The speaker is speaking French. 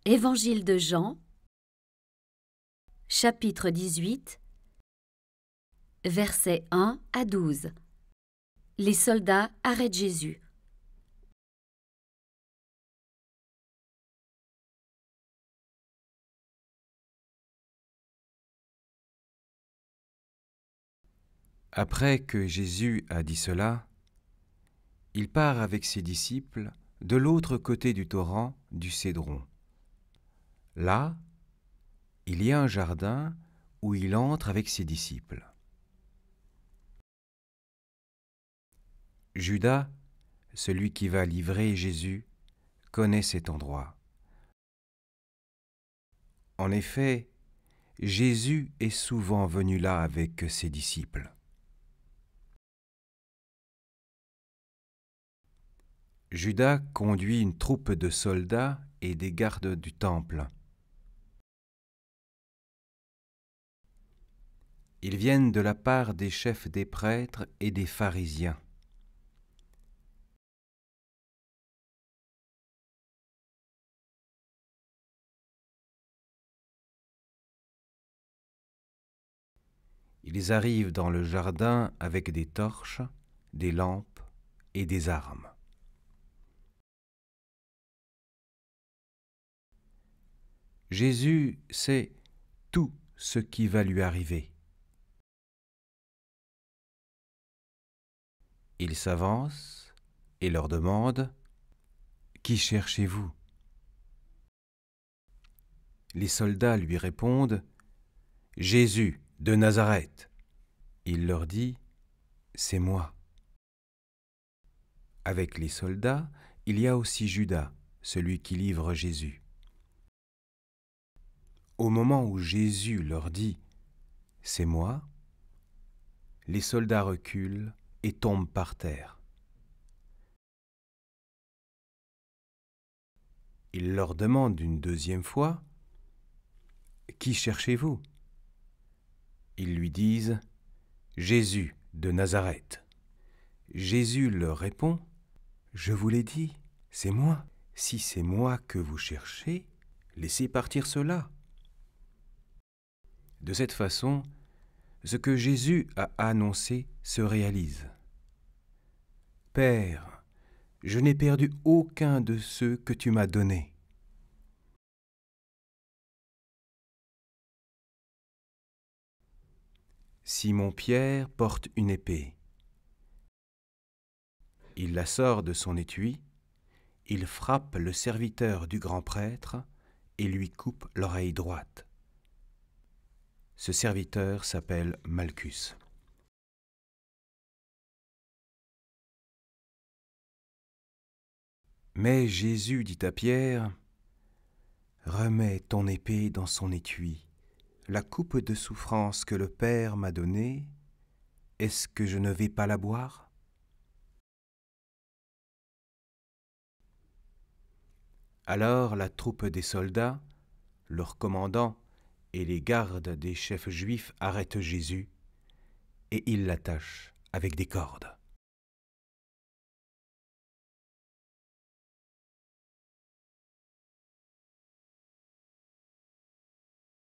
Évangile de Jean, chapitre 18, versets 1 à 12. Les soldats arrêtent Jésus. Après que Jésus a dit cela, il part avec ses disciples de l'autre côté du torrent du Cédron. Là, il y a un jardin où il entre avec ses disciples. Judas, celui qui va livrer Jésus, connaît cet endroit. En effet, Jésus est souvent venu là avec ses disciples. Judas conduit une troupe de soldats et des gardes du temple. Ils viennent de la part des chefs des prêtres et des pharisiens. Ils arrivent dans le jardin avec des torches, des lampes et des armes. Jésus sait tout ce qui va lui arriver. Il s'avance et leur demande « Qui cherchez-vous » Les soldats lui répondent « Jésus de Nazareth ». Il leur dit « C'est moi ». Avec les soldats, il y a aussi Judas, celui qui livre Jésus. Au moment où Jésus leur dit « C'est moi », les soldats reculent et tombent par terre. Il leur demande une deuxième fois « Qui cherchez-vous » Ils lui disent « Jésus de Nazareth ». Jésus leur répond « Je vous l'ai dit, c'est moi. Si c'est moi que vous cherchez, laissez partir cela. » De cette façon, ce que Jésus a annoncé se réalise. « Père, je n'ai perdu aucun de ceux que tu m'as donnés. » Simon-Pierre porte une épée. Il la sort de son étui, il frappe le serviteur du grand prêtre et lui coupe l'oreille droite. Ce serviteur s'appelle Malchus. Mais Jésus dit à Pierre, « Remets ton épée dans son étui. La coupe de souffrance que le Père m'a donnée, est-ce que je ne vais pas la boire ?» Alors la troupe des soldats, leur commandant et les gardes des chefs juifs arrêtent Jésus et ils l'attachent avec des cordes.